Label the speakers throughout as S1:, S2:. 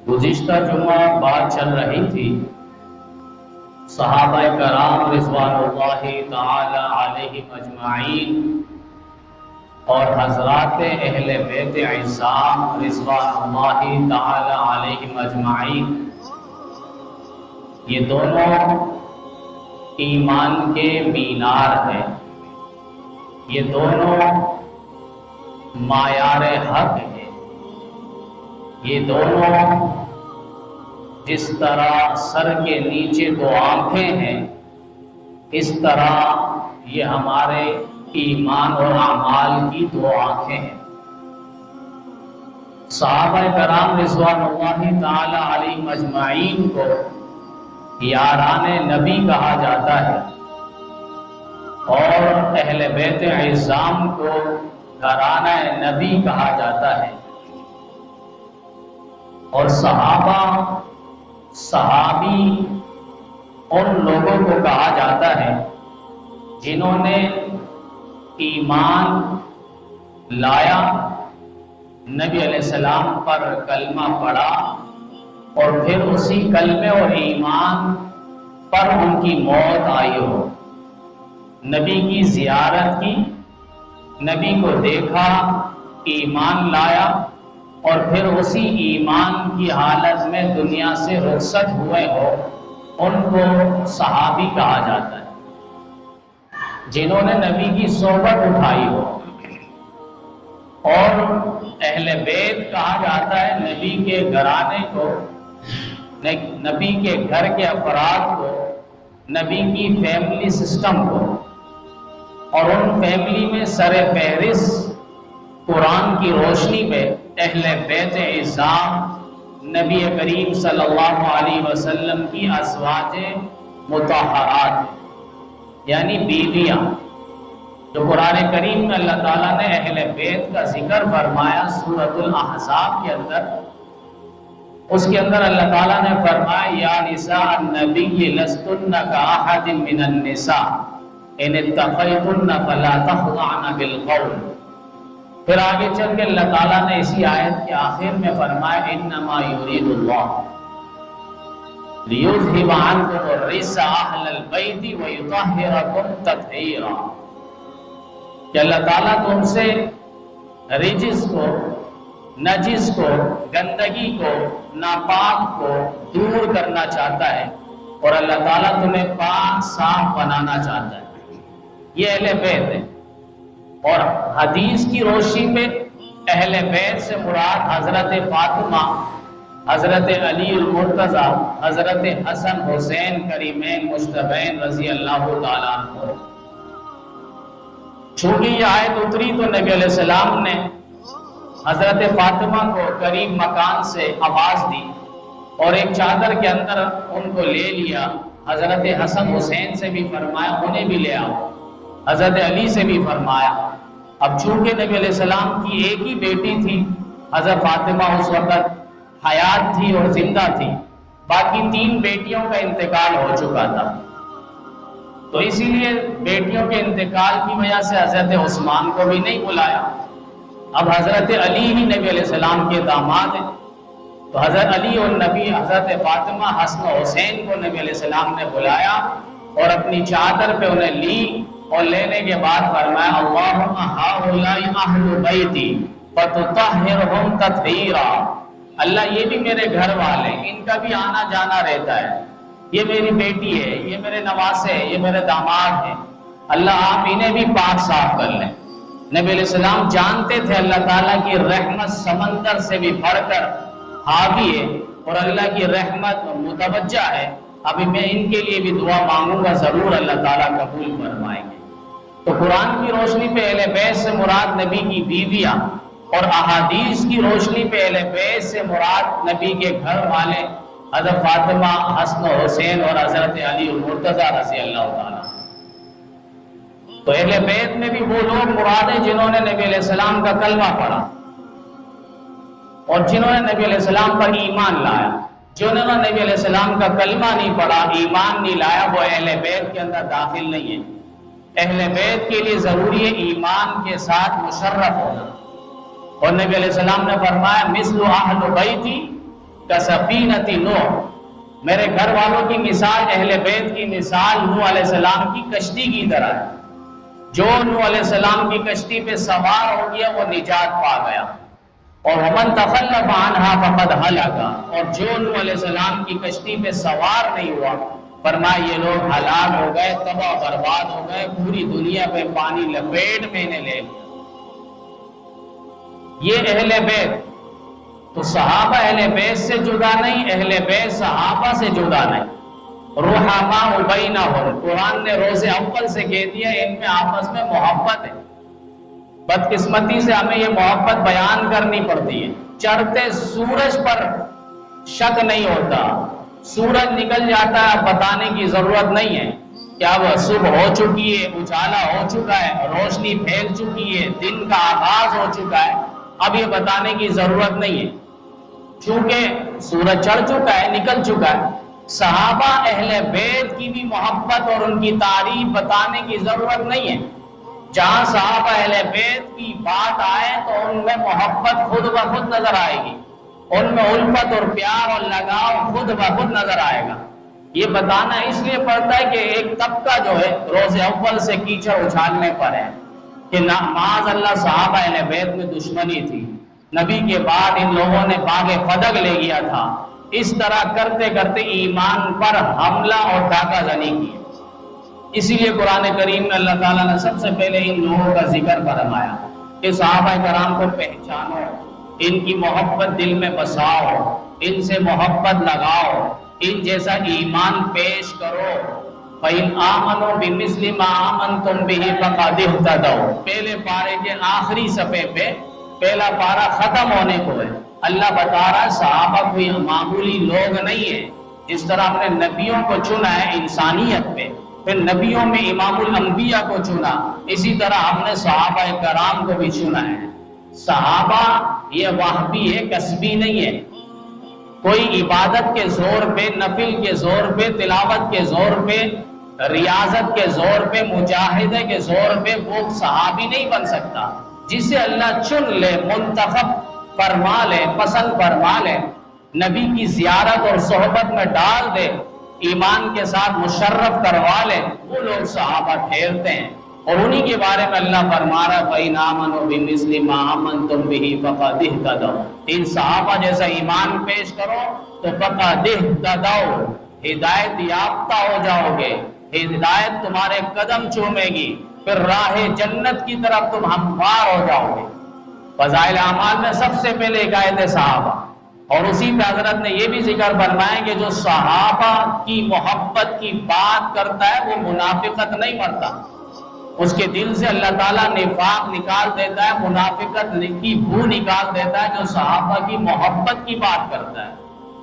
S1: گزشتہ جمعہ بات چل رہی تھی صحابہ کرام رضوان اللہ تعالی علیہم اجمعین اور حضرات اہل بیت عصام رضوان اللہ تعالی علیہم اجمعین، یہ دونوں ایمان کے مینار ہیں، یہ دونوں معیار حق ہیں، یہ دونوں جس طرح سر کے نیچے دو آنکھیں ہیں، اس طرح یہ ہمارے ایمان اور اعمال کی دو آنکھیں ہیں۔ صحابہ کرام رضوان اللہ تعالی علیہم اجمعین کو یاران نبی کہا جاتا ہے اور اہل بیت عصام کو گھرانہ نبی کہا جاتا ہے، اور صحابی ان لوگوں کو کہا جاتا ہے جنہوں نے ایمان لایا، نبی علیہ السلام پر کلمہ پڑھا اور پھر اسی کلمے اور ایمان پر ان کی موت آئی ہو، نبی کی زیارت کی، نبی کو دیکھا، ایمان لایا اور پھر اسی ایمان کی حالت میں دنیا سے رخصت ہوئے ہو، ان کو صحابی کہا جاتا ہے، جنہوں نے نبی کی صحبت اٹھائی ہو۔ اور اہل بیت کہا جاتا ہے نبی کے گھرانے کو، نبی کے گھر کے افراد کو، نبی کی فیملی سسٹم کو، اور ان فیملی میں سر فہرست قرآن کی روشنی میں اہل بیت عصام نبی کریم صلی اللہ علیہ وسلم کی ازواج مطہرات یعنی بیویاں، جو قرآن کریم میں اللہ تعالیٰ نے اہل بیت کا ذکر فرمایا سورۃ الاحزاب کے اندر، اس کے اندر اللہ تعالیٰ نے فرمایا یا نساء النبی لستن کاحد من النساء ان اتقیتن فلا تخضعن بالقول۔ پھر آگے چل کے اللہ تعالیٰ نے اسی آیت کے آخر میں فرمایا انما یرید اللہ لیذھب عنکم الرجس اہل البیت ویطہرکم تطہیرا، کہ اللہ تعالیٰ تم سے رجس کو، نجس کو، گندگی کو، ناپاک کو دور کرنا چاہتا ہے، اور اللہ تعالیٰ تمہیں پاک صاف بنانا چاہتا ہے۔ یہ اہل بیت ہے، اور حدیث کی روشنی میں اہل بیت سے مراد حضرت فاطمہ، حضرت علی المرتضیٰ، حضرت حسن حسین کریمین مجتبین رضی اللہ تعالیٰ عنہ۔ چونکہ یہ آیت اتری تو نبی علیہ السلام نے حضرت فاطمہ کو قریب مکان سے آواز دی اور ایک چادر کے اندر ان کو لے لیا، حضرت حسن حسین سے بھی فرمایا انہیں بھی لے آؤ، حضرت علی سے بھی فرمایا۔ اب چونکہ نبی علیہ السلام کی ایک ہی بیٹی تھی، حضرت فاطمہ اس وقت حیات تھی اور زندہ تھی، باقی 3 بیٹیوں کا انتقال ہو چکا تھا، تو اسی لیے بیٹیوں کے انتقال کی وجہ سے حضرت عثمان کو بھی نہیں بلایا۔ اب حضرت علی ہی نبی علیہ السلام کے داماد ہیں، تو حضرت علی اور نبی حضرت فاطمہ حسن حسین کو نبی علیہ السلام نے بلایا اور اپنی چادر پہ انہیں لی، اور لینے کے بعد فرمایا اللہم ہؤلاء اہل بیتی فتطہرہم تطہیرا، اللہ یہ بھی میرے گھر والے، ان کا بھی آنا جانا رہتا ہے، یہ میری بیٹی ہے، یہ میرے نواسے ہیں، یہ میرے داماد ہیں، اللہ آپ انہیں بھی پاک صاف کر لیں۔ نبی علیہ السلام جانتے تھے اللہ تعالیٰ کی رحمت سمندر سے بھی بڑھ کر حاوی ہے، اور اللہ کی رحمت متوجہ ہے، ابھی میں ان کے لیے بھی دعا مانگوں گا، ضرور اللہ تعالیٰ قبول فرمائیں گے۔ تو قرآن کی روشنی پہ اہل بیت سے مراد نبی کی بیویاں، اور احادیث کی روشنی پہ اہل بیت سے مراد نبی کے گھر والے حضرت فاطمہ، حسن حسین اور حضرت علی المرتضیٰ رضی اللہ تعالیٰ۔ تو اہل بیت میں بھی وہ لوگ مراد ہیں جنہوں نے نبی علیہ السلام کا کلمہ پڑھا اور جنہوں نے نبی علیہ السلام پر ایمان لایا۔ جنہوں نے نبی علیہ السلام کا کلمہ نہیں پڑھا، ایمان نہیں لایا، وہ اہل بیت کے اندر داخل نہیں ہے۔ اہل بیت کے لیے ضروری ہے ایمان کے ساتھ مشرف ہونا، اور نبی علیہ السلام نے فرمایا مثل اہل بیتی کسفینۃ نوح، میرے گھر والوں کی مثال، اہل بیت کی مثال نوح علیہ السلام کی کشتی کی طرح ہے۔ جو نوح علیہ السلام کی کشتی پہ سوار ہو گیا وہ نجات پا گیا، اور ومن تخلف عنہا فقد ہلک، اور جو نوح علیہ السلام کی کشتی پہ سوار نہیں ہوا، فرمایا یہ لوگ ہلاک ہو گئے، تباہ برباد ہو گئے، پوری دنیا پہ پانی لپیٹ میں نے لے لیا۔ یہ اہل بیت، تو صحابہ اہل بیت سے جدا نہیں، اہل بیت صحابہ سے جدا نہیں۔ رحماء بینہم، قرآن نے روز اول سے کہہ دیا ان میں آپس میں محبت ہے۔ بدقسمتی سے ہمیں یہ محبت بیان کرنی پڑتی ہے۔ چڑھتے سورج پر شک نہیں ہوتا، سورج نکل جاتا ہے، بتانے کی ضرورت نہیں ہے کہ اب صبح ہو چکی ہے، اجالا ہو چکا ہے، روشنی پھیل چکی ہے، دن کا آغاز ہو چکا ہے، اب یہ بتانے کی ضرورت نہیں ہے، چونکہ سورج چڑھ چکا ہے، نکل چکا ہے۔ صحابہ اہل بیت کی بھی محبت اور ان کی تعریف بتانے کی ضرورت نہیں ہے۔ جہاں صحابہ اہل بیت کی بات آئے تو ان میں محبت خود بخود نظر آئے گی، ان میں الفت اور پیار اور لگاؤ خود بخود نظر آئے گا۔ یہ بتانا اس لیے پڑتا ہے کہ ایک طبقہ جو ہے روز اول سے کیچڑ اچھالنے پر ہے کہ معاذ اللہ صحابہ اہل بیت میں دشمنی تھی، نبی کے بعد ان لوگوں نے باغ فدق لے گیا تھا، اس طرح کرتے کرتے ایمان پر حملہ اور ڈاکہ زنی کی۔ اسی لیے قرآن کریم میں اللہ تعالیٰ نے سب سے پہلے ان لوگوں کا ذکر فرمایا کہ صحابہ کرام کو پہچانو، ان کی محبت دل میں بساؤ، ان سے محبت لگاؤ، ان جیسا ایمان پیش کرو۔ فَإِنْ آمَنُوا بِمِثْلِ مَا آمَنْتُمْ بِهِ فَقَدِ اهْتَدَوْا، پہلے پارے کے آخری صفحے پہ پہلا پارا ختم ہونے کو ہے، اللہ بتا رہا ہے صحابہ کوئی معمولی لوگ نہیں ہے۔ جس طرح ہم نے نبیوں کو چنا ہے انسانیت پہ، پھر نبیوں میں امام الانبیاء کو چنا، اسی طرح ہم نے صحابہ کرام کو بھی چنا ہے۔ صحابہ یہ وہابی ہے، کسبی نہیں ہے، کوئی عبادت کے زور پہ، نفل کے زور پہ، تلاوت کے زور پہ، ریاضت کے زور پہ، مجاہدے کے زور پہ وہ صحابی نہیں بن سکتا۔ جسے اللہ چن لے، منتخب فرما لے، پسند فرما لے، نبی کی زیارت اور صحبت میں ڈال دے، ایمان کے ساتھ مشرف کروا لے، وہ لوگ صحابہ ٹھہرتے ہیں۔ اور انہی کے بارے میں اللہ فرما رہا ہے فَإِنْ آمَنُوا بِمِثْلِ مَا آمَنْتُمْ بِهِ فَقَدِ اهْتَدَوْا، ان صحابہ جیسا ایمان پیش کرو تو فَقَدِ اهْتَدَوْا، ہدایت یافتہ ہو جاؤ گے، ہدایت تمہارے قدم چومے گی، پھر راہ جنت کی طرف تم ہموار ہو جاؤ گے۔ فضائل اعمال میں سب سے پہلے حکایت صحابہ، اور اسی پہ حضرت نے یہ بھی ذکر فرمایا کہ جو صحابہ کی محبت کی بات کرتا ہے وہ منافقت نہیں مرتا، اس کے دل سے اللہ تعالیٰ نفاق نکال دیتا ہے، منافقت کی بو نکال دیتا ہے جو صحابہ کی محبت کی بات کرتا ہے۔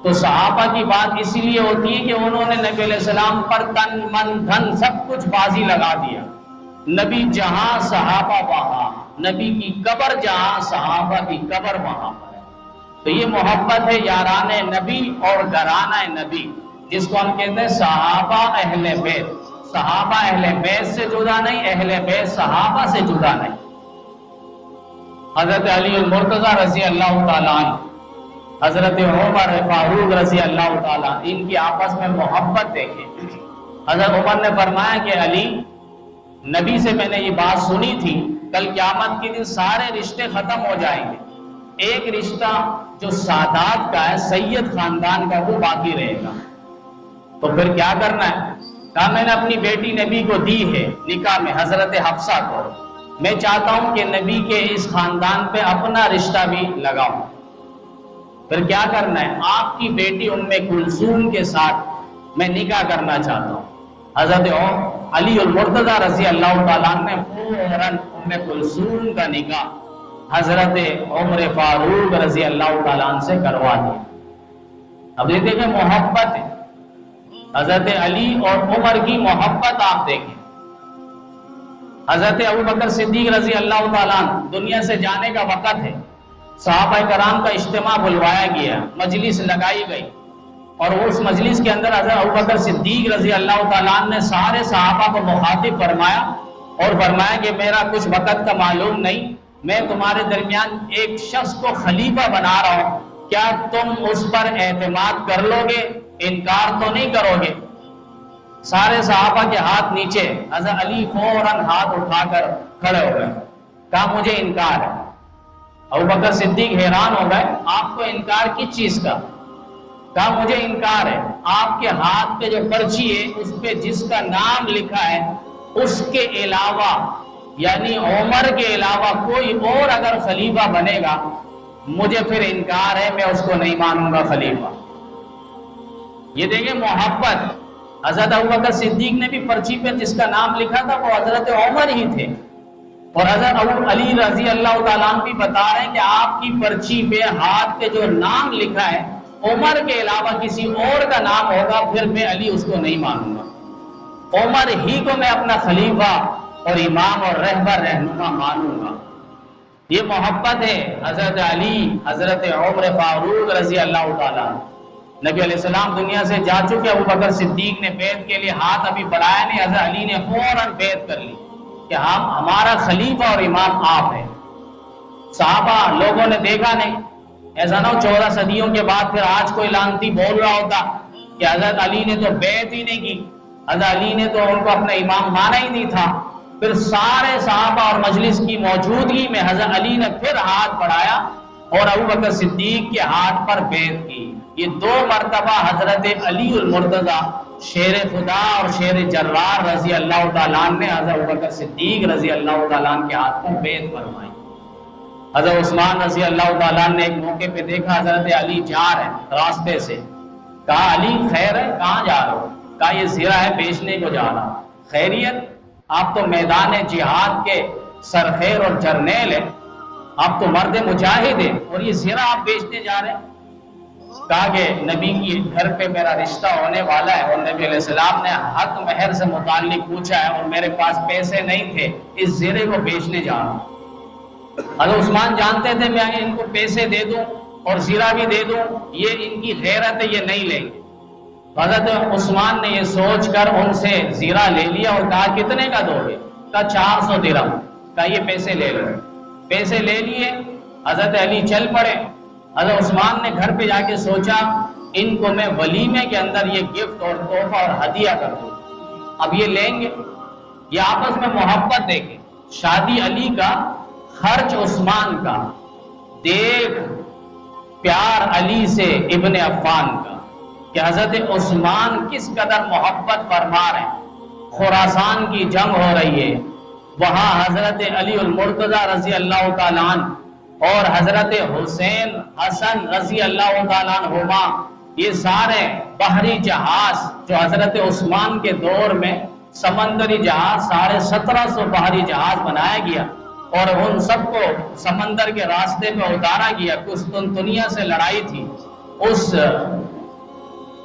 S1: تو صحابہ کی بات اسی لیے ہوتی ہے کہ انہوں نے نبی علیہ السلام پر تن من دھن سب کچھ بازی لگا دیا، نبی جہاں صحابہ وہاں، نبی کی قبر جہاں صحابہ کی قبر وہاں پر ہے۔ تو یہ محبت ہے یاران نبی اور گرانہ نبی، جس کو ہم کہتے ہیں صحابہ اہل بیت۔ صحابہ اہل بیت سے جدا نہیں، اہل بیت صحابہ سے جدا نہیں۔ حضرت علی المرتضی رضی اللہ تعالیٰ عنہ، حضرت عمر فاروق رضی اللہ تعالیٰ، ان کی آپس میں محبت دیکھیں۔ حضرت عمر نے فرمایا کہ علی، نبی سے میں نے یہ بات سنی تھی، کل قیامت کے دن سارے رشتے ختم ہو جائیں گے، ایک رشتہ جو سادات کا ہے، سید خاندان کا، وہ باقی رہے گا۔ تو پھر کیا کرنا ہے؟ کہا میں نے اپنی بیٹی نبی کو دی ہے نکاح میں، حضرت حفصہ کو، میں چاہتا ہوں کہ نبی کے اس خاندان پہ اپنا رشتہ بھی لگاؤں۔ پھر کیا کرنا ہے؟ آپ کی بیٹی ام کلثوم کے ساتھ میں نکاح کرنا چاہتا ہوں۔ حضرت علی المرتضی رضی اللہ تعالیٰ نے فوراً ام کلثوم کا نکاح حضرت عمر فاروق رضی اللہ تعالیٰ عنہ سے کروا دیا۔ اب یہ دیکھیں محبت ہے، حضرت علی اور عمر کی محبت آپ دیکھیں۔ حضرت ابوبکر صدیق رضی اللہ تعالیٰ عنہ، دنیا سے جانے کا وقت ہے، صحابہ کرام کا اجتماع بلوایا گیا، مجلس لگائی گئی، اور اس مجلس کے اندر حضرت ابوبکر صدیق رضی اللہ تعالیٰ عنہ نے سارے صحابہ کو مخاطب فرمایا اور فرمایا کہ میرا کچھ وقت کا معلوم نہیں، میں تمہارے درمیان ایک شخص کو خلیفہ بنا رہا ہوں کیا تم اس پر اعتماد کر لو گے؟ انکار تو نہیں کرو گے؟ سارے صحابہ کے ہاتھ نیچے، حضرت علی فوراً ہاتھ اٹھا کر کھڑے ہو گئے، کہا مجھے انکار ہے۔ ابوبکر صدیق حیران ہو گئے، آپ کو انکار کس چیز کا؟ کہا مجھے انکار ہے، آپ کے ہاتھ پہ جو پرچی ہے اس پہ جس کا نام لکھا ہے اس کے علاوہ، یعنی عمر کے علاوہ کوئی اور اگر خلیفہ بنے گا مجھے پھر انکار ہے، میں اس کو نہیں مانوں گا خلیفہ۔ یہ دیکھیں محبت، حضرت ابوبکر صدیق نے بھی پرچی پہ جس کا نام لکھا تھا وہ حضرت عمر ہی تھے، اور حضرت ابو علی رضی اللہ تعالیٰ عنہ بھی بتا رہے ہیں کہ آپ کی پرچی پہ ہاتھ پہ جو نام لکھا ہے عمر کے علاوہ کسی اور کا نام ہوگا پھر میں علی اس کو نہیں مانوں گا، عمر ہی کو میں اپنا خلیفہ اور امام اور رہبر رہنما مانوں گا۔ یہ محبت ہے حضرت علی، حضرت عمر فاروق رضی اللہ تعالیٰ عنہ۔ نبی علیہ السلام دنیا سے جا چکے، ابوبکر صدیق نے بیعت کے لیے ہاتھ ابھی بڑھایا نہیں، حضرت علی نے فوراً بیعت کر لی کہ ہمارا خلیفہ اور امام آپ ہیں۔ صحابہ لوگوں نے دیکھا نہیں، ایسا نہ ہو 14 صدیوں کے بعد پھر آج کوئی لانتی بول رہا ہوتا کہ حضرت علی نے تو بیعت ہی نہیں کی، حضرت علی نے تو ان کو اپنا امام مانا ہی نہیں تھا۔ پھر سارے صحابہ اور مجلس کی موجودگی میں حضرت علی نے پھر ہاتھ بڑھایا اور ابوبکر صدیق کے ہاتھ پر بیعت کی۔ یہ 2 مرتبہ حضرت علی المرتضی شیر خدا اور شیر جرار رضی اللہ تعالیٰ عنہ نے حضرت ابوبکر صدیق رضی اللہ تعالیٰ عنہ کے ہاتھ پر بیعت فرمائی۔ حضرت عثمان رضی اللہ تعالیٰ عنہ نے ایک موقع پہ دیکھا حضرت علی جا رہے ہیں راستے سے، کہا علی خیر ہے، کہاں جا رہے ہو؟ کہا یہ زرہ ہے بیچنے کو جا رہا۔ خیریت؟ آپ تو میدان جہاد کے سرخیر اور جرنیل ہیں، آپ تو مرد مجاہد ہیں اور یہ زرہ آپ بیچنے جا رہے ہیں؟ کہا کہ نبی کی گھر پہ میرا رشتہ ہونے والا ہے اور نبی علیہ السلام نے حق مہر سے متعلق پوچھا ہے اور میرے پاس پیسے نہیں تھے، اس زرے کو بیچنے جا رہا ہوں۔ حضرت عثمان جانتے تھے میں ان کو پیسے دے دوں اور زرہ بھی دے دوں یہ ان کی غیرت ہے، یہ نہیں لیں گے۔ حضرت عثمان نے یہ سوچ کر ان سے زرہ لے لیا اور کہا کتنے کا دو گے؟ کہا 400 درہم۔ کہا یہ پیسے لے لو۔ پیسے لے لیے، حضرت علی چل پڑے۔ حضرت عثمان نے گھر پہ جا کے سوچا ان کو میں ولیمے کے اندر یہ گفٹ اور تحفہ اور ہدیہ کر دوں، اب یہ لیں گے؟ یہ آپس میں محبت دیکھیں، شادی علی کا، خرچ عثمان کا، دیکھ پیار علی سے ابن عفان کا کہ حضرت عثمان کس قدر محبت فرما رہے ہیں۔ خراسان کی جنگ ہو رہی ہے، وہاں حضرت علی المرتضی رضی اللہ تعالیٰ عنہ اور حضرت حسین حسن رضی اللہ تعالیٰ عنہما، یہ سارے بحری جہاز جو حضرت عثمان کے دور میں سمندری جہاز 1750 بحری جہاز بنایا گیا اور ان سب کو سمندر کے راستے پہ اتارا گیا۔ قسطنطنیہ سے لڑائی تھی، اس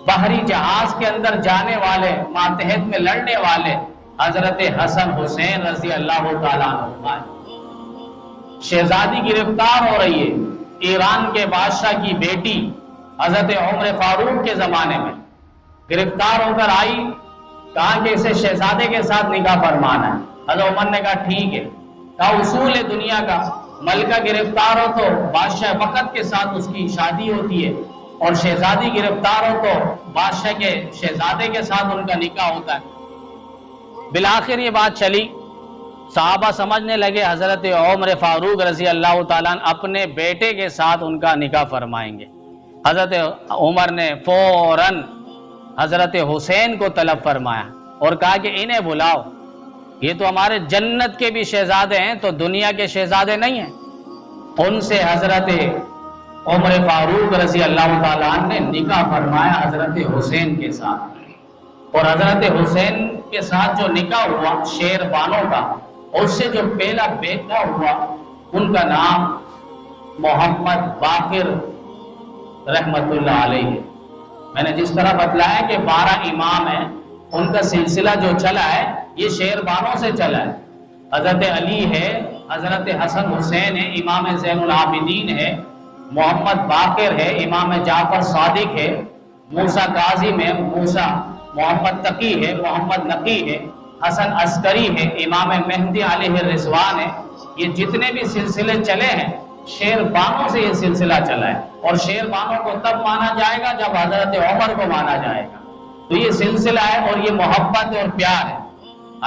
S1: بحری جہاز کے اندر جانے والے، ماتحت میں لڑنے والے حضرت حسن حسین رضی اللہ تعالیٰ عنہ۔ شہزادی گرفتار ہو رہی ہے، ایران کے بادشاہ کی بیٹی حضرت عمر فاروق کے زمانے میں گرفتار ہو کر آئی، کہا کہ اسے شہزادے کے ساتھ نکاح فرمانا ہے۔ حضرت عمر نے کہا ٹھیک ہے، کہا اصول ہے دنیا کا، ملکہ گرفتار ہو تو بادشاہ وقت کے ساتھ اس کی شادی ہوتی ہے اور شہزادی گرفتار ہو تو بادشاہ کے شہزادے کے ساتھ ان کا نکاح ہوتا ہے۔ بالآخر یہ بات چلی، صحابہ سمجھنے لگے حضرت عمر فاروق رضی اللہ تعالیٰ عنہ اپنے بیٹے کے ساتھ ان کا نکاح فرمائیں گے۔ حضرت عمر نے فوراً حضرت حسین کو طلب فرمایا اور کہا کہ انہیں بلاؤ، یہ تو ہمارے جنت کے بھی شہزادے ہیں، تو دنیا کے شہزادے نہیں ہیں۔ ان سے حضرت عمر فاروق رضی اللہ تعالیٰ عنہ نے نکاح فرمایا حضرت حسین کے ساتھ، اور حضرت حسین کے ساتھ جو نکاح ہوا شیر بانوں کا، اس سے جو پہلا بیٹا ہوا ان کا نام محمد باقر رحمت اللہ علیہ ہے۔ میں نے جس طرح بتلایا کہ 12 امام ہیں، ان کا سلسلہ جو چلا ہے یہ شیر بانوں سے چلا ہے۔ حضرت علی ہے، حضرت حسن حسین ہے، امام زین العابدین ہے، محمد باقر ہے، امام جعفر صادق ہے، موسیٰ کاظم ہے، موسیٰ محمد تقی ہے، محمد نقی ہے، حسن عسکری ہے، امام مہدی علیہ الرضوان ہے۔ یہ جتنے بھی سلسلے چلے ہیں شیربانوں سے یہ سلسلہ چلا ہے، اور شیربانوں کو تب مانا جائے گا جب حضرت عمر کو مانا جائے گا۔ تو یہ سلسلہ ہے اور یہ محبت اور پیار ہے۔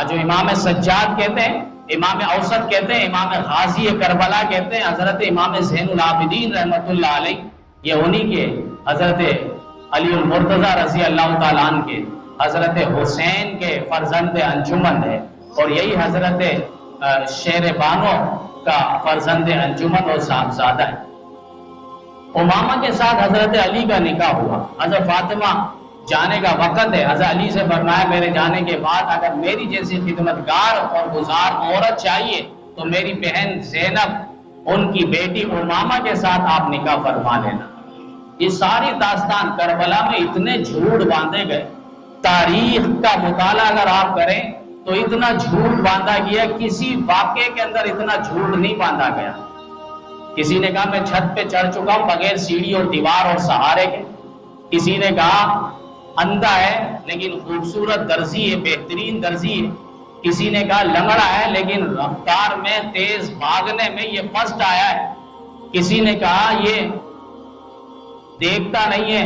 S1: جو امام سجاد کہتے ہیں، امام اوسط کہتے ہیں، امام غازی کربلا کہتے ہیں، حضرت امام زین العابدین رحمت اللہ علیہ، یہ انہی کے حضرت علی المرتضی رضی اللہ تعالیٰ عنہ کے حضرت حسین کے فرزند انجمن ہے، اور یہی حضرت شیر بانو کا فرزند انجمن اور صاحبزادہ ہے۔ امامہ کے ساتھ حضرت علی کا نکاح ہوا۔ حضرت فاطمہ جانے کا وقت ہے، حضرت علی سے فرمایا میرے جانے کے بعد اگر میری جیسی خدمتگار اور گزار عورت چاہیے تو میری بہن زینب، ان کی بیٹی امامہ کے ساتھ آپ نکاح فرما لینا۔ یہ ساری داستان کربلا میں اتنے جھوٹ باندھے گئے، تاریخ کا مطالعہ اگر آپ کریں تو اتنا جھوٹ باندھا گیا، کسی واقعے کے اندر اتنا جھوٹ نہیں باندھا گیا۔ کسی نے کہا میں چھت پہ چڑھ چکا ہوں بغیر سیڑھی اور دیوار اور سہارے کے، کسی نے کہا اندھا ہے لیکن خوبصورت درزی ہے، بہترین درزی ہے، کسی نے کہا لنگڑا ہے لیکن رفتار میں تیز بھاگنے میں یہ فرسٹ آیا ہے، کسی نے کہا یہ دیکھتا نہیں ہے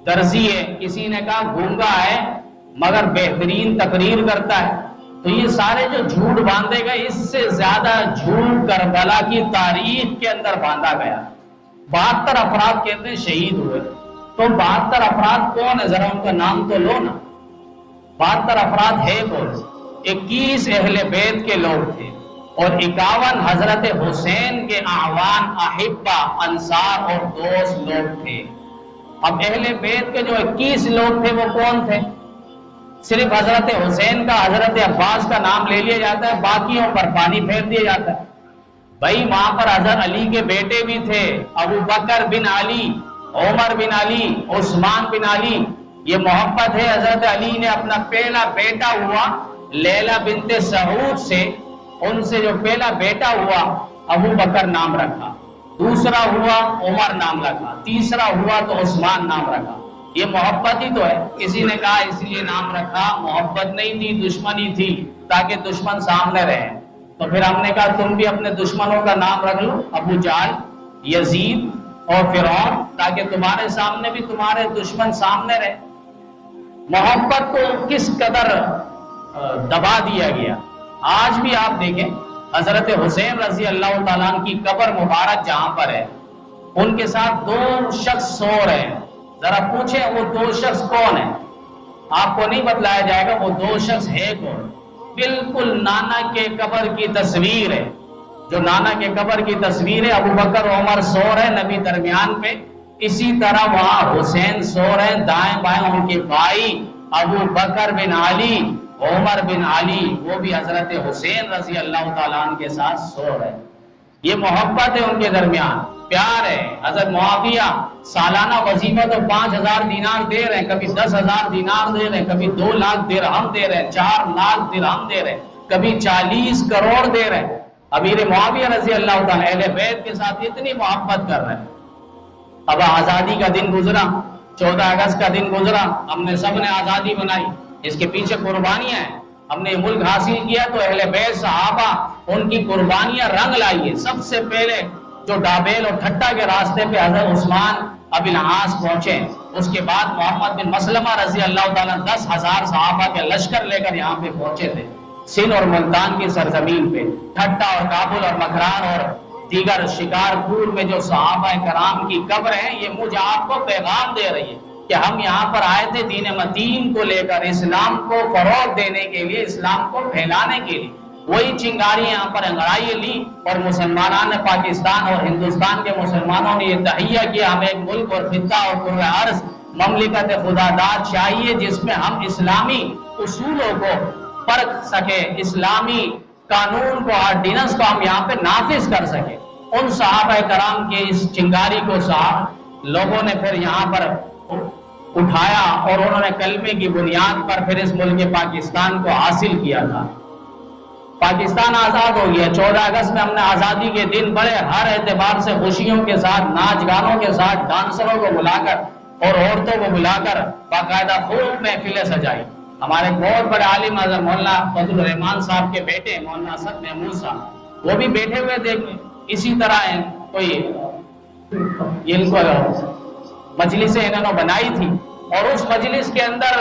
S1: درزی ہے، کسی نے کہا گونگا ہے مگر بہترین تقریر کرتا ہے۔ تو یہ سارے جو جھوٹ باندھے گئے، اس سے زیادہ جھوٹ کربلا کی تاریخ کے اندر باندھا گیا۔ 72 افراد کہتے ہیں شہید ہوئے، تو 72 افراد کون ہے؟ ذرا ان کا نام تو لو نا۔ 72 افراد ہے کون؟ 21 اہل بیت کے لوگ تھے اور 51 حضرت حسین کے اعوان، احبہ، انصار اور دوست لوگ تھے۔ اب اہل بیت کے جو 21 لوگ تھے وہ کون تھے؟ صرف حضرت حسین کا، حضرت عباس کا نام لے لیا جاتا ہے، باقیوں پر پانی پھیر دیا جاتا ہے۔ بھائی وہاں پر حضرت علی کے بیٹے بھی تھے، ابو بکر بن علی، عمر بن علی، عثمان بن علی۔ یہ محبت ہے، حضرت علی نے اپنا پہلا بیٹا ہوا لیلا بنت سعود سے، ان سے جو پہلا بیٹا ہوا ابو بکر نام رکھا، دوسرا ہوا عمر نام رکھا، تیسرا ہوا تو عثمان نام رکھا۔ یہ محبت ہی تو ہے۔ کسی نے کہا اس لیے نام رکھا، محبت نہیں تھی، دشمنی تھی تاکہ دشمن سامنے رہے۔ تو پھر ہم نے کہا تم بھی اپنے دشمنوں کا نام رکھ لو، ابو جہل، یزید اور فرعون، تاکہ تمہارے سامنے بھی تمہارے دشمن سامنے رہے۔ محبت کو کس قدر دبا دیا گیا۔ آج بھی آپ دیکھیں حضرت حسین رضی اللہ تعالیٰ عنہ کی قبر مبارک جہاں پر ہے، ان کے ساتھ 2 شخص سو رہے ہیں، ذرا پوچھیں وہ 2 شخص کون ہیں؟ آپ کو نہیں بتلایا جائے گا وہ 2 شخص ہے کون۔ بالکل نانا کے قبر کی تصویر ہے، جو نانا کے قبر کی تصویر ہے، ابو بکر عمر سو رہے نبی درمیان پہ، اسی طرح وہاں حسین سو رہے دائیں بائیں ان کے بھائی ابو بکر بن علی، عمر بن علی، وہ بھی حضرت حسین رضی اللہ تعالیٰ عنہ کے ساتھ سو رہے۔ یہ محبت ہے ان کے درمیان، پیار ہے۔ حضرت معاویہ سالانہ وظیفہ تو 5000 دینار دے رہے ہیں، کبھی 10,000 دینار دے رہے ہیں، کبھی 2 لاکھ درہم دے رہے ہیں، 4 لاکھ درہم دے رہے ہیں، کبھی 40 کروڑ دے رہے ہیں۔ امیر معاویہ رضی اللہ تعالیٰ اہل بیت کے ساتھ اتنی محبت کر رہے ہیں۔ اب آزادی کا دن گزرا، 14 اگست کا دن گزرا، ہم نے سب نے آزادی بنائی، اس کے پیچھے قربانیاں ہیں۔ ہم نے ملک حاصل کیا تو اہل بیت صحابہ ان کی قربانیاں رنگ لائی ہے۔ سب سے پہلے جو ڈابیل اور ٹھٹا کے راستے پہ حضرت عثمان ابن العاص پہنچے، اس کے بعد محمد بن مسلمہ رضی اللہ تعالیٰ 10,000 صحابہ کے لشکر لے کر یہاں پہ پہنچے تھے، سندھ اور ملتان کی سرزمین پہ۔ ٹھٹا اور کابل اور مکران اور دیگر شکارپور میں جو صحابہ کرام کی قبر ہیں، یہ مجھے آپ کو پیغام دے رہی ہے کہ ہم یہاں پر آئے تھے دین متین کو لے کر، اسلام کو فروغ دینے کے لیے، اسلام کو پھیلانے کے لیے۔ وہی چنگاری یہاں پر انگڑائی لی اور مسلمانان نے، پاکستان اور ہندوستان کے مسلمانوں نے یہ تہیہ کیا ہمیں ایک ملک اور خطہ اور قرۃ ارض مملکت خدا داد چاہیے جس میں ہم اسلامی اصولوں کو پرکھ سکے، اسلامی قانون کو، آرڈیننس کو ہم یہاں پہ نافذ کر سکے۔ ان صحابہ کرام کے اس چنگاری کو لوگوں نے پھر یہاں پر اٹھایا اور انہوں نے کلمے کی بنیاد پر پھر اس ملک پاکستان کو حاصل کیا تھا۔ پاکستان آزاد ہو گیا۔ 14 اگست میں ہم نے آزادی کے دن بڑے ہر اعتبار سے خوشیوں کے ساتھ، ناچ گانوں کے ساتھ، ڈانسروں کو بلا کر اور عورتوں کو بلا کر باقاعدہ خوب محفلیں سجائی۔ ہمارے بہت بڑے عالم حضرت مولانا فضل الرحمان صاحب کے بیٹے مولانا اسد محمود صاحب، وہ بھی بیٹھے ہوئے تھے، اسی طرح ہیں کوئی ان کو مجلسیں انہوں نے بنائی تھی، اور اس مجلس کے اندر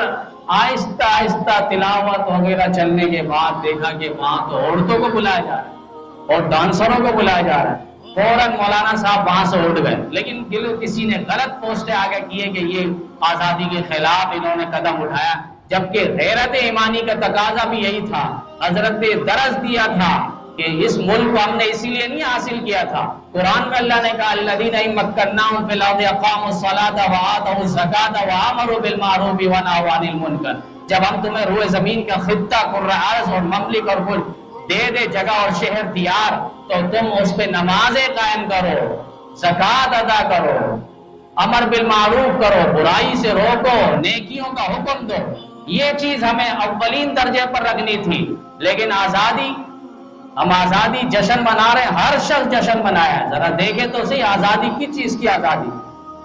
S1: آہستہ آہستہ تلاوت وغیرہ چلنے کے بعد دیکھا کہ وہاں تو عورتوں کو بلایا جا رہا ہے اور ڈانسروں کو بلایا جا رہا ہے۔ فوراً مولانا صاحب وہاں سے اٹھ گئے، لیکن کسی نے غلط پوسٹیں آگے کیے کہ یہ آزادی کے خلاف انہوں نے قدم اٹھایا، جبکہ غیرت ایمانی کا تقاضا بھی یہی تھا۔ حضرت نے درس دیا تھا کہ اس ملک کو ہم نے اسی لیے نہیں حاصل کیا تھا۔ قرآن میں اللہ نے کہا الذین مکناہم فی الارض اقاموا الصلاۃ وآتوا الزکاۃ وآمروا بالمعروف ونہوا عن المنکر۔ جب ہم تمہیں روئے زمین کا خطہ قرۂ ارض اور مملک اور ملک دے جگہ اور شہر دیار، تو تم اس پہ نمازیں قائم کرو، زکوٰۃ ادا کرو، امر بالمعروف کرو، برائی سے روکو، نیکیوں کا حکم دو۔ یہ چیز ہمیں اولین درجے پر رکھنی تھی۔ لیکن آزادی، ہم آزادی جشن منا رہے ہیں، ہر شخص جشن منایا ہے۔ ذرا دیکھیں تو صحیح، آزادی کس چیز کی آزادی؟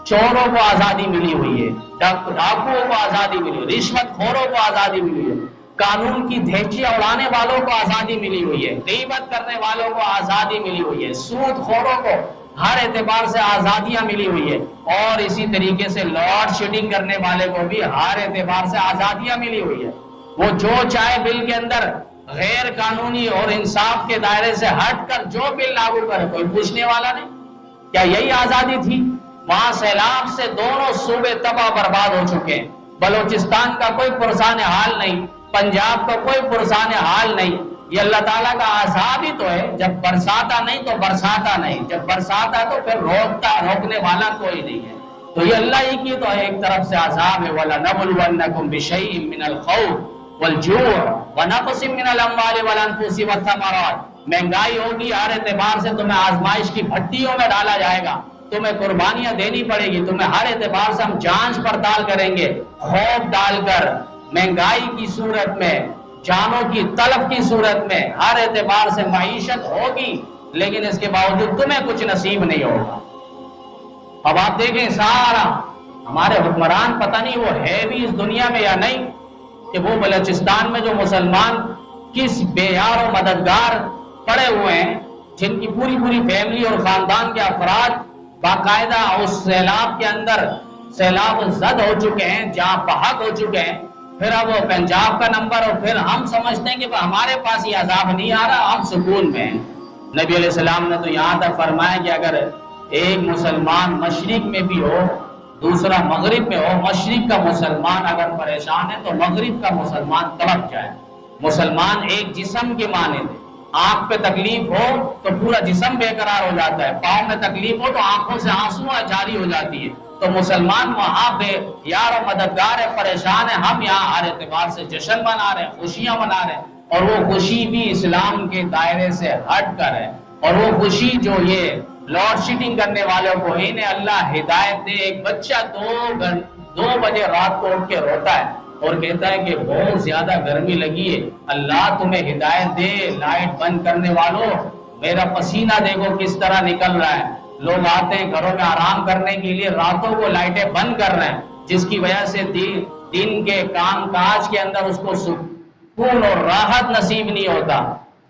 S1: چوروں کو آزادی ملی ہوئی ہے، ڈاکوؤں کو آزادی ملی ہوئی ہے، رشوت خوروں کو آزادی ملی ہے، قانون کی دھیچیاں اڑانے والوں کو آزادی ملی ہوئی ہے، غیبت کرنے والوں کو آزادی ملی ہوئی ہے، سود خوروں کو ہر اعتبار سے آزادیاں ملی ہوئی ہے، اور اسی طریقے سے لارڈ شیڈنگ کرنے والے کو بھی ہر اعتبار سے آزادیاں ملی ہوئی ہے۔ وہ جو چاہے بل کے اندر غیر قانونی اور انصاف کے دائرے سے ہٹ کر جو بل لاگو کرے، کوئی پوچھنے والا نہیں۔ کیا یہی آزادی تھی؟ وہاں سیلاب سے دونوں صوبے تباہ برباد ہو چکے ہیں، بلوچستان کا کوئی پرسان حال نہیں، پنجاب کا کوئی پرسان حال نہیں۔ یہ اللہ تعالیٰ کا عذاب ہی تو ہے، جب برساتا نہیں تو برساتا نہیں، جب برساتا تو پھر روکنے والا کوئی نہیں ہے۔ تو یہ اللہ ہی کی تو ہے ایک طرف سے عذاب ہے۔ وَلَنَبْلُوَنَّكُمْ بِشَيْءٍ مِّنَ الْخَوْفِ وَالْجُوعِ وَنَقْصٍ مِّنَ الْأَمْوَالِ وَالْأَنفُسِ وَالثَّمَرَاتِ۔ مہنگائی ہوگی، ہر اعتبار سے تمہیں آزمائش کی بھٹیوں میں ڈالا جائے گا، تمہیں قربانیاں دینی پڑے گی، تمہیں ہر اعتبار سے ہم جانچ پڑتال کریں گے، خوف ڈال کر، مہنگائی کی صورت میں، جانوں کی طلب کی صورت میں، ہر اعتبار سے معیشت ہوگی، لیکن اس کے باوجود تمہیں کچھ نصیب نہیں ہوگا۔ اب آپ دیکھیں سارا ہمارے حکمران، پتہ نہیں وہ ہے بھی اس دنیا میں یا نہیں، کہ وہ بلوچستان میں جو مسلمان کس بے یار و مددگار پڑے ہوئے ہیں، جن کی پوری فیملی اور خاندان کے افراد باقاعدہ اس سیلاب کے اندر سیلاب زد ہو چکے ہیں، جہاں بحق ہو چکے ہیں۔ پھر اب وہ پنجاب کا نمبر، اور پھر ہم سمجھتے ہیں کہ ہمارے پاس یہ عذاب نہیں آ رہا، ہم سکون میں ہیں۔ نبی علیہ السلام نے تو یہاں تک فرمایا کہ اگر ایک مسلمان مشرق میں بھی ہو، دوسرا مغرب میں ہو، مشرق کا مسلمان اگر پریشان ہے تو مغرب کا مسلمان تڑپ جائے۔ مسلمان ایک جسم کے مانند ہے، آنکھ پہ تکلیف ہو تو پورا جسم بے قرار ہو جاتا ہے، پاؤں میں تکلیف ہو تو آنکھوں سے آنسو جاری ہو جاتی ہے۔ تو مسلمان وہاں پہ یار و مددگار ہے، پریشان ہے، ہم یہاں ہر اعتبار سے جشن منا رہے ہیں، خوشیاں منا رہے ہیں، اور وہ خوشی بھی اسلام کے دائرے سے ہٹ کر ہے۔ اور وہ خوشی جو یہ لارڈ شیڈنگ کرنے والوں کو، انہیں اللہ ہدایت دے۔ ایک بچہ 2 بجے رات کو اٹھ کے روتا ہے اور کہتا ہے کہ بہت زیادہ گرمی لگی ہے، اللہ تمہیں ہدایت دے، لائٹ بند کرنے والوں، میرا پسینہ دیکھو کس طرح نکل رہا ہے۔ لوگ آتے ہیں گھروں میں آرام کرنے کے لیے، راتوں کو لائٹیں بند کر رہے ہیں، جس کی وجہ سے دن کے کام کاج کے اندر اس کو سکون اور راحت نصیب نہیں ہوتا۔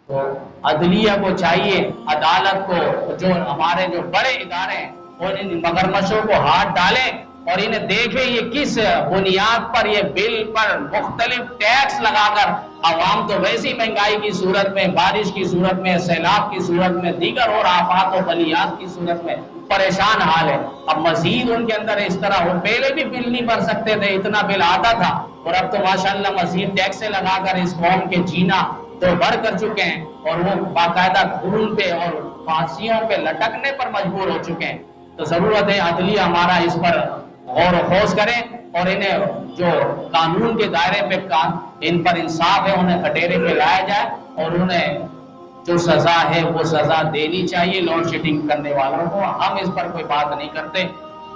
S1: تو عدلیہ کو چاہیے، عدالت کو، جو ہمارے جو بڑے ادارے ہیں، اور ان مگرمچھوں کو ہاتھ ڈالیں اور انہیں دیکھیں یہ کس بنیاد پر یہ بل پر مختلف ٹیکس لگا کر، عوام تو ویسی مہنگائی کی صورت میں، بارش کی صورت میں، سیلاب کی صورت میں، دیگر اور آفات و بلیات کی صورت میں پریشان حال ہے۔ اب مزید ان کے اندر اس طرح ہو، پہلے بھی بل نہیں بھر سکتے تھے، اتنا بل آتا تھا، اور اب تو ماشاءاللہ مزید ٹیکسیں لگا کر اس قوم کے جینا تو بڑھ کر چکے ہیں، اور وہ باقاعدہ خون پہ اور پھانسیوں پہ لٹکنے پر مجبور ہو چکے ہیں۔ تو ضرورت ہے عدلیہ ہمارا اس پر غور و خوض کرے، اور انہیں جو قانون کے دائرے پہ ان پر انصاف ہے انہیں کٹہرے پہ لایا جائے، اور انہیں جو سزا ہے وہ سزا دینی چاہیے لارڈ شیڈنگ کرنے والوں کو۔ ہم اس پر کوئی بات نہیں کرتے۔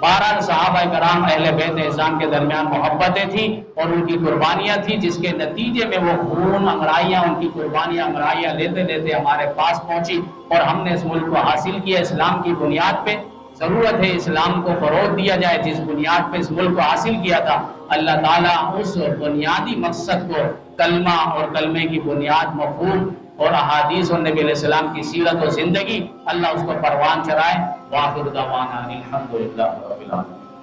S1: بہرحال صحابہ کرام اہل بیت اعظام کے درمیان محبتیں تھیں اور ان کی قربانیاں تھیں، جس کے نتیجے میں وہ خون انگڑائیاں، ان کی قربانیاں انگڑائیاں لیتے لیتے ہمارے پاس پہنچی، اور ہم نے اس ملک کو حاصل کیا اسلام کی بنیاد پہ۔ ضرورت ہے اسلام کو فروغ دیا جائے، جس بنیاد پہ اس ملک کو حاصل کیا تھا۔ اللہ تعالیٰ اس بنیادی مقصد کو، کلمہ اور کلمے کی بنیاد مفہوم اور احادیث اور نبی علیہ السلام کی سیرت و زندگی اللہ اس کو پروان چڑھائے۔ وآخر دعوانا الحمدللہ رب العالمین۔